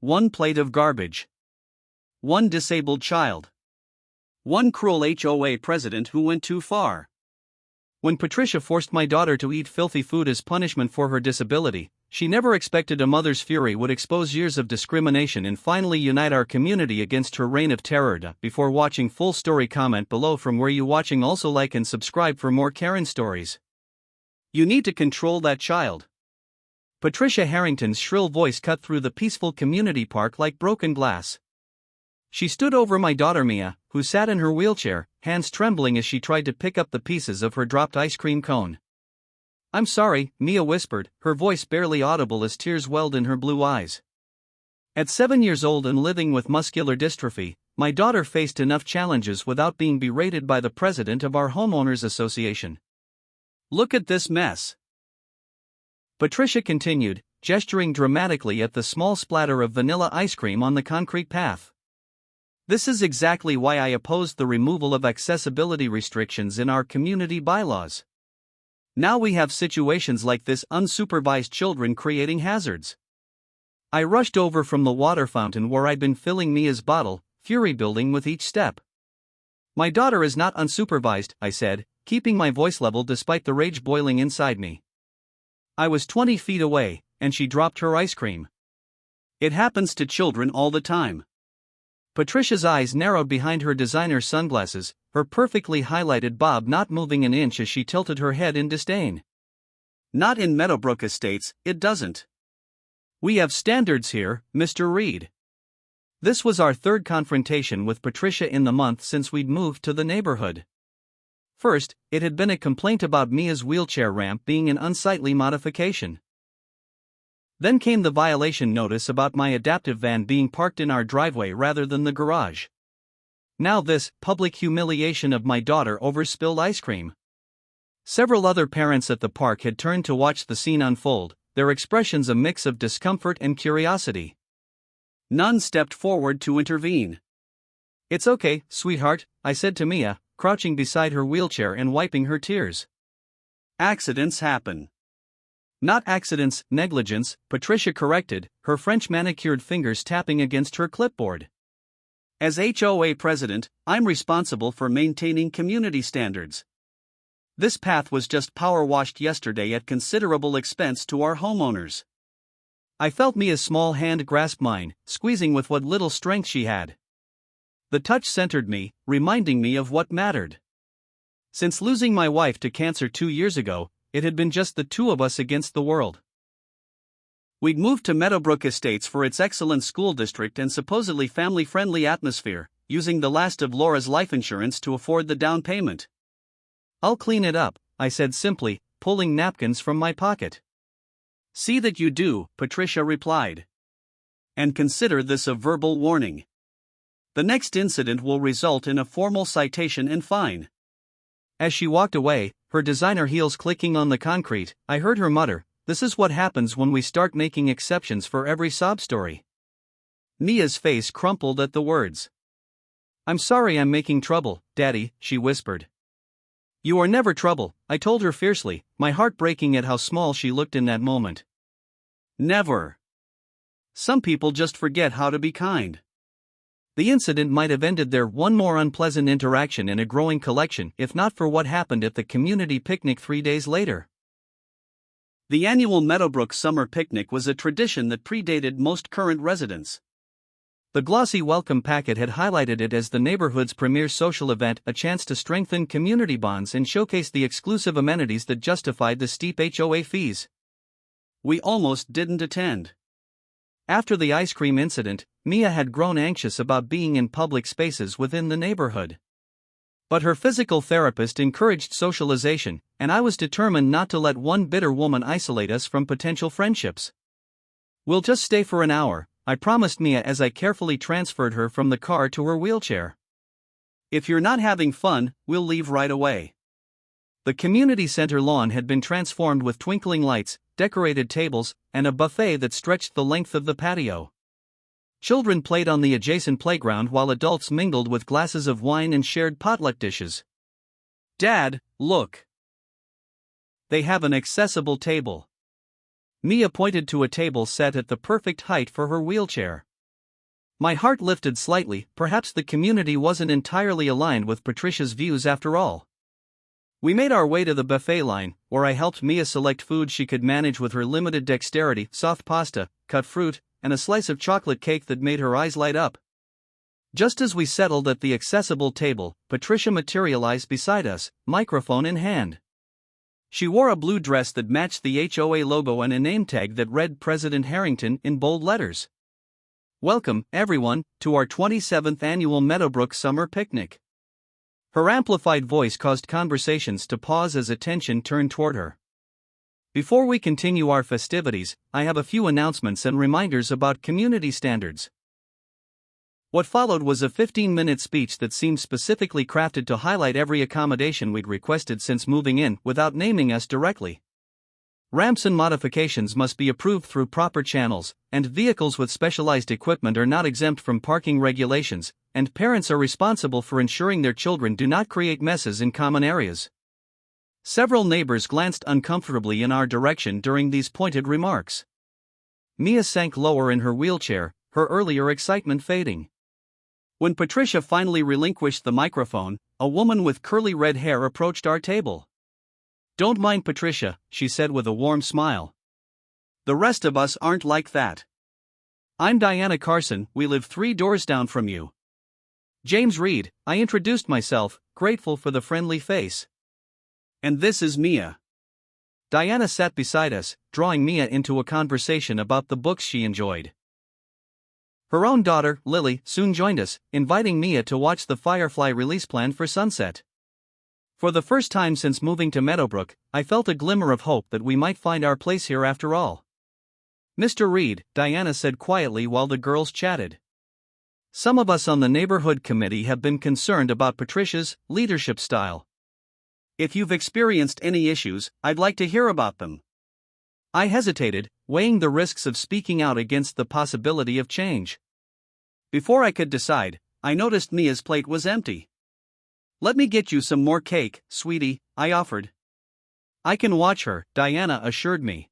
one plate of garbage. One disabled child. One cruel HOA president who went too far. When Patricia forced my daughter to eat filthy food as punishment for her disability, she never expected a mother's fury would expose years of discrimination and finally unite our community against her reign of terror. Before watching full story, comment below from where you watching. Also like and subscribe for more Karen stories. You need to control that child. Patricia Harrington's shrill voice cut through the peaceful community park like broken glass. She stood over my daughter Mia, who sat in her wheelchair, hands trembling as she tried to pick up the pieces of her dropped ice cream cone. "I'm sorry," Mia whispered, her voice barely audible as tears welled in her blue eyes. At 7 years old and living with muscular dystrophy, my daughter faced enough challenges without being berated by the president of our homeowners association. "Look at this mess," Patricia continued, gesturing dramatically at the small splatter of vanilla ice cream on the concrete path. "This is exactly why I opposed the removal of accessibility restrictions in our community bylaws. Now we have situations like this, unsupervised children creating hazards." I rushed over from the water fountain where I'd been filling Mia's bottle, fury building with each step. "My daughter is not unsupervised," I said, keeping my voice level despite the rage boiling inside me. I was 20 feet away, and she dropped her ice cream. "It happens to children all the time." Patricia's eyes narrowed behind her designer sunglasses, her perfectly highlighted bob not moving an inch as she tilted her head in disdain. "Not in Meadowbrook Estates, it doesn't. We have standards here, Mr. Reed." This was our third confrontation with Patricia in the month since we'd moved to the neighborhood. First, it had been a complaint about Mia's wheelchair ramp being an unsightly modification. Then came the violation notice about my adaptive van being parked in our driveway rather than the garage. Now this public humiliation of my daughter over spilled ice cream. Several other parents at the park had turned to watch the scene unfold, their expressions a mix of discomfort and curiosity. None stepped forward to intervene. "It's okay, sweetheart," I said to Mia, crouching beside her wheelchair and wiping her tears. "Accidents happen." "Not accidents, negligence," Patricia corrected, her French manicured fingers tapping against her clipboard. "As HOA president, I'm responsible for maintaining community standards. This path was just power washed yesterday at considerable expense to our homeowners." I felt Mia's small hand grasp mine, squeezing with what little strength she had. The touch centered me, reminding me of what mattered. Since losing my wife to cancer 2 years ago, it had been just the two of us against the world. We'd moved to Meadowbrook Estates for its excellent school district and supposedly family-friendly atmosphere, using the last of Laura's life insurance to afford the down payment. "I'll clean it up," I said simply, pulling napkins from my pocket. "See that you do," Patricia replied. "And consider this a verbal warning. The next incident will result in a formal citation and fine." As she walked away, her designer heels clicking on the concrete, I heard her mutter, "This is what happens when we start making exceptions for every sob story." Mia's face crumpled at the words. "I'm sorry I'm making trouble, Daddy," she whispered. "You are never trouble," I told her fiercely, my heart breaking at how small she looked in that moment. "Never. Some people just forget how to be kind." The incident might have ended there, one more unpleasant interaction in a growing collection, if not for what happened at the community picnic 3 days later. The annual Meadowbrook Summer Picnic was a tradition that predated most current residents. The glossy welcome packet had highlighted it as the neighborhood's premier social event, a chance to strengthen community bonds and showcase the exclusive amenities that justified the steep HOA fees. We almost didn't attend. After the ice cream incident, Mia had grown anxious about being in public spaces within the neighborhood. But her physical therapist encouraged socialization, and I was determined not to let one bitter woman isolate us from potential friendships. "We'll just stay for an hour," I promised Mia as I carefully transferred her from the car to her wheelchair. "If you're not having fun, we'll leave right away." The community center lawn had been transformed with twinkling lights, decorated tables, and a buffet that stretched the length of the patio. Children played on the adjacent playground while adults mingled with glasses of wine and shared potluck dishes. "Dad, look. They have an accessible table." Mia pointed to a table set at the perfect height for her wheelchair. My heart lifted slightly, perhaps the community wasn't entirely aligned with Patricia's views after all. We made our way to the buffet line, where I helped Mia select food she could manage with her limited dexterity: soft pasta, cut fruit, and a slice of chocolate cake that made her eyes light up. Just as we settled at the accessible table, Patricia materialized beside us, microphone in hand. She wore a blue dress that matched the HOA logo and a name tag that read President Harrington in bold letters. "Welcome, everyone, to our 27th annual Meadowbrook Summer Picnic." Her amplified voice caused conversations to pause as attention turned toward her. Before we continue our festivities, I have a few announcements and reminders about community standards. What followed was a 15-minute speech that seemed specifically crafted to highlight every accommodation we'd requested since moving in, without naming us directly. Ramps and modifications must be approved through proper channels, and vehicles with specialized equipment are not exempt from parking regulations, and parents are responsible for ensuring their children do not create messes in common areas. Several neighbors glanced uncomfortably in our direction during these pointed remarks. Mia sank lower in her wheelchair, her earlier excitement fading. When Patricia finally relinquished the microphone, a woman with curly red hair approached our table. "Don't mind Patricia," she said with a warm smile. "The rest of us aren't like that. I'm Diana Carson, we live 3 doors down from you." "James Reed," I introduced myself, grateful for the friendly face. "And this is Mia." Diana sat beside us, drawing Mia into a conversation about the books she enjoyed. Her own daughter, Lily, soon joined us, inviting Mia to watch the Firefly release plan for Sunset. For the first time since moving to Meadowbrook, I felt a glimmer of hope that we might find our place here after all. "Mr. Reed," Diana said quietly while the girls chatted. "Some of us on the neighborhood committee have been concerned about Patricia's leadership style. If you've experienced any issues, I'd like to hear about them." I hesitated, weighing the risks of speaking out against the possibility of change. Before I could decide, I noticed Mia's plate was empty. "Let me get you some more cake, sweetie," I offered. "I can watch her," Diana assured me.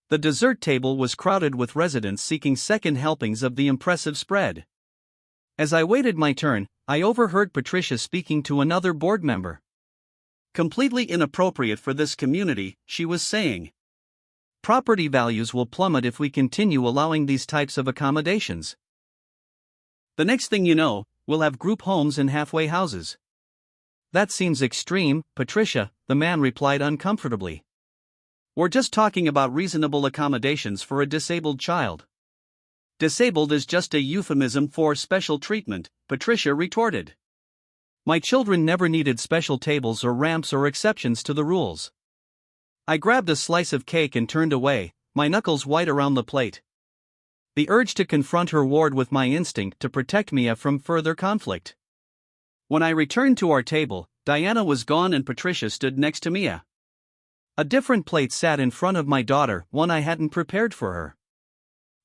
The dessert table was crowded with residents seeking second helpings of the impressive spread. As I waited my turn, I overheard Patricia speaking to another board member. "Completely inappropriate for this community," she was saying. "Property values will plummet if we continue allowing these types of accommodations. The next thing you know, we'll have group homes and halfway houses." "That seems extreme, Patricia," the man replied uncomfortably. "We're just talking about reasonable accommodations for a disabled child." "Disabled is just a euphemism for special treatment," Patricia retorted. "My children never needed special tables or ramps or exceptions to the rules." I grabbed a slice of cake and turned away, my knuckles white around the plate. The urge to confront her warred with my instinct to protect Mia from further conflict. When I returned to our table, Diana was gone and Patricia stood next to Mia. A different plate sat in front of my daughter, one I hadn't prepared for her.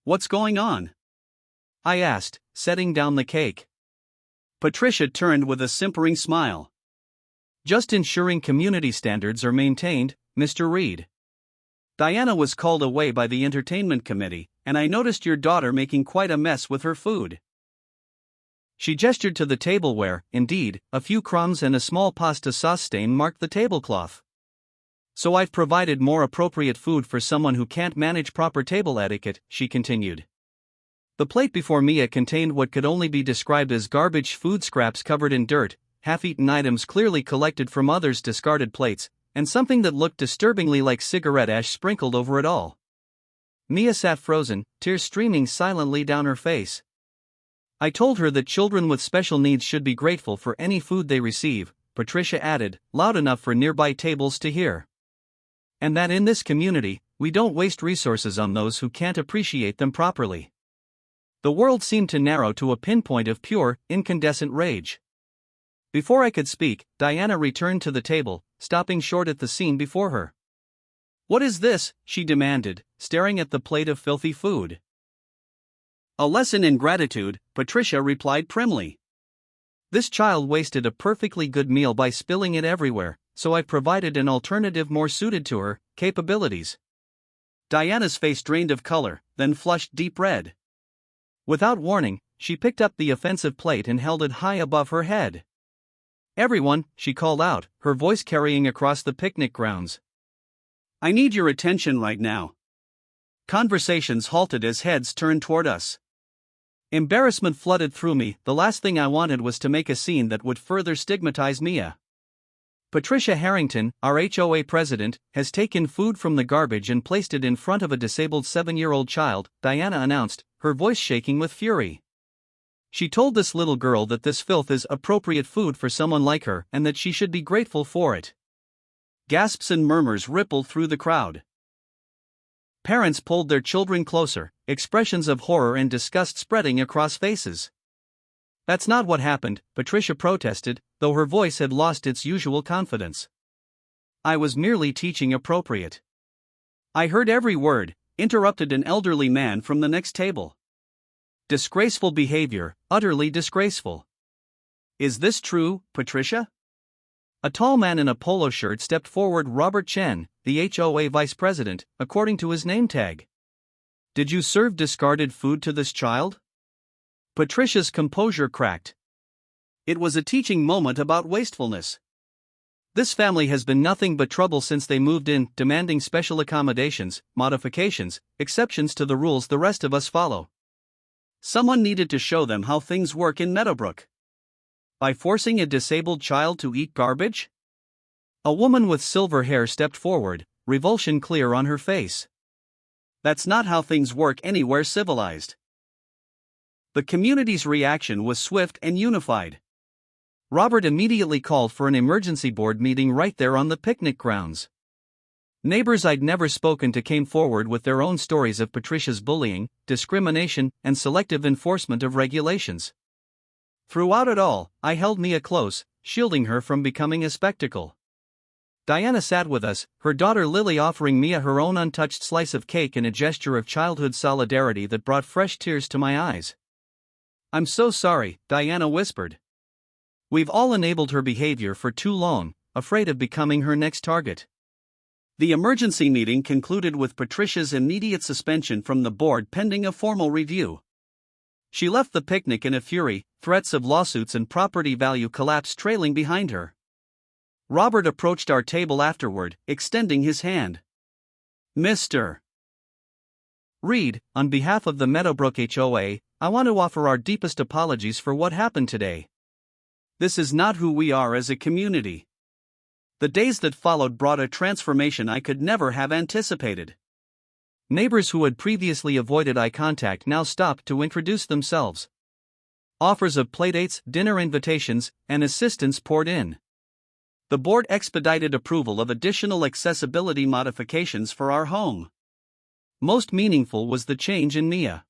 "What's going on?" I asked, setting down the cake. Patricia turned with a simpering smile. "Just ensuring community standards are maintained, Mr. Reed. Diana was called away by the entertainment committee, and I noticed your daughter making quite a mess with her food." She gestured to the table where, indeed, a few crumbs and a small pasta sauce stain marked the tablecloth. "So I've provided more appropriate food for someone who can't manage proper table etiquette," she continued. The plate before Mia contained what could only be described as garbage food scraps covered in dirt, half-eaten items clearly collected from others' discarded plates, and something that looked disturbingly like cigarette ash sprinkled over it all. Mia sat frozen, tears streaming silently down her face. "I told her that children with special needs should be grateful for any food they receive," Patricia added, loud enough for nearby tables to hear. "And that in this community, we don't waste resources on those who can't appreciate them properly." The world seemed to narrow to a pinpoint of pure, incandescent rage. Before I could speak, Diana returned to the table, stopping short at the scene before her. "What is this?" she demanded, staring at the plate of filthy food. "A lesson in gratitude," Patricia replied primly. "This child wasted a perfectly good meal by spilling it everywhere, so I've provided an alternative more suited to her capabilities." Diana's face drained of color, then flushed deep red. Without warning, she picked up the offensive plate and held it high above her head. "Everyone," she called out, her voice carrying across the picnic grounds. "I need your attention right now." Conversations halted as heads turned toward us. Embarrassment flooded through me. The last thing I wanted was to make a scene that would further stigmatize Mia. "Patricia Harrington, our HOA president, has taken food from the garbage and placed it in front of a disabled 7-year-old child," Diana announced, her voice shaking with fury. "She told this little girl that this filth is appropriate food for someone like her and that she should be grateful for it." Gasps and murmurs rippled through the crowd. Parents pulled their children closer, expressions of horror and disgust spreading across faces. "That's not what happened," Patricia protested, though her voice had lost its usual confidence. "I was merely teaching appropriate." "I heard every word," interrupted an elderly man from the next table. "Disgraceful behavior, utterly disgraceful." "Is this true, Patricia?" A tall man in a polo shirt stepped forward. "Robert Chen, the HOA vice president, according to his name tag." "Did you serve discarded food to this child?" Patricia's composure cracked. It was a teaching moment about wastefulness. "This family has been nothing but trouble since they moved in, demanding special accommodations, modifications, exceptions to the rules the rest of us follow. Someone needed to show them how things work in Meadowbrook. By forcing a disabled child to eat garbage?" A woman with silver hair stepped forward, revulsion clear on her face. "That's not how things work anywhere civilized." The community's reaction was swift and unified. Robert immediately called for an emergency board meeting right there on the picnic grounds. Neighbors I'd never spoken to came forward with their own stories of Patricia's bullying, discrimination, and selective enforcement of regulations. Throughout it all, I held Mia close, shielding her from becoming a spectacle. Diana sat with us, her daughter Lily offering Mia her own untouched slice of cake in a gesture of childhood solidarity that brought fresh tears to my eyes. "I'm so sorry," Diana whispered. "We've all enabled her behavior for too long, afraid of becoming her next target." The emergency meeting concluded with Patricia's immediate suspension from the board pending a formal review. She left the picnic in a fury, threats of lawsuits and property value collapse trailing behind her. Robert approached our table afterward, extending his hand. "Mr. Reed, on behalf of the Meadowbrook HOA, I want to offer our deepest apologies for what happened today. This is not who we are as a community." The days that followed brought a transformation I could never have anticipated. Neighbors who had previously avoided eye contact now stopped to introduce themselves. Offers of playdates, dinner invitations, and assistance poured in. The board expedited approval of additional accessibility modifications for our home. Most meaningful was the change in Mia.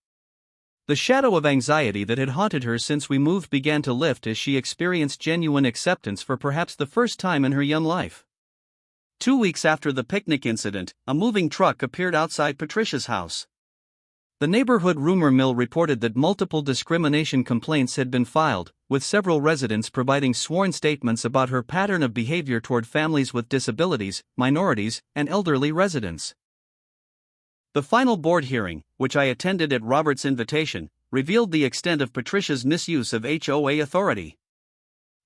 The shadow of anxiety that had haunted her since we moved began to lift as she experienced genuine acceptance for perhaps the first time in her young life. 2 weeks after the picnic incident, a moving truck appeared outside Patricia's house. The neighborhood rumor mill reported that multiple discrimination complaints had been filed, with several residents providing sworn statements about her pattern of behavior toward families with disabilities, minorities, and elderly residents. The final board hearing, which I attended at Robert's invitation, revealed the extent of Patricia's misuse of HOA authority.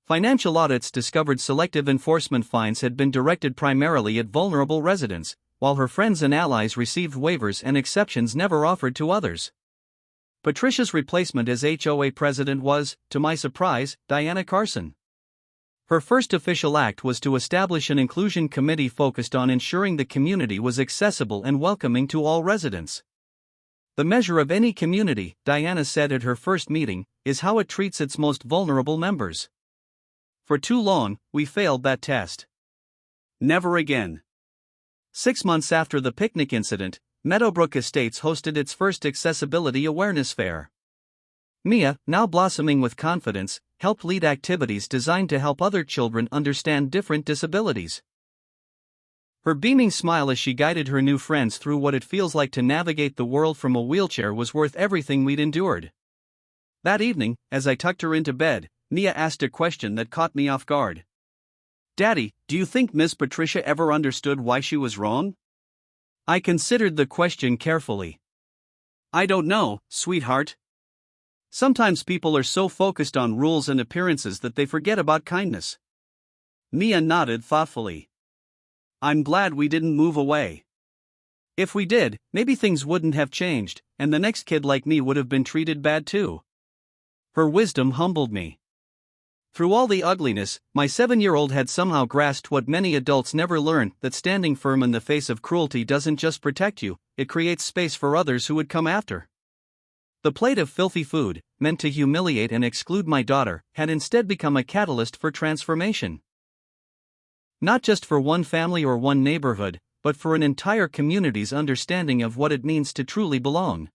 Financial audits discovered selective enforcement fines had been directed primarily at vulnerable residents, while her friends and allies received waivers and exceptions never offered to others. Patricia's replacement as HOA president was, to my surprise, Diana Carson. Her first official act was to establish an inclusion committee focused on ensuring the community was accessible and welcoming to all residents. "The measure of any community," Diana said at her first meeting, "is how it treats its most vulnerable members." For too long, we failed that test. Never again. 6 months after the picnic incident, Meadowbrook Estates hosted its first Accessibility Awareness Fair. Mia, now blossoming with confidence, helped lead activities designed to help other children understand different disabilities. Her beaming smile as she guided her new friends through what it feels like to navigate the world from a wheelchair was worth everything we'd endured. That evening, as I tucked her into bed, Mia asked a question that caught me off guard. "Daddy, do you think Miss Patricia ever understood why she was wrong?" I considered the question carefully. "I don't know, sweetheart. Sometimes people are so focused on rules and appearances that they forget about kindness. Mia nodded thoughtfully. I'm glad we didn't move away. If we did, maybe things wouldn't have changed, and the next kid like me would have been treated bad too. Her wisdom humbled me. Through all the ugliness, my 7-year-old had somehow grasped what many adults never learn, that standing firm in the face of cruelty doesn't just protect you, it creates space for others who would come after. The plate of filthy food, meant to humiliate and exclude my daughter, had instead become a catalyst for transformation. Not just for one family or one neighborhood, but for an entire community's understanding of what it means to truly belong.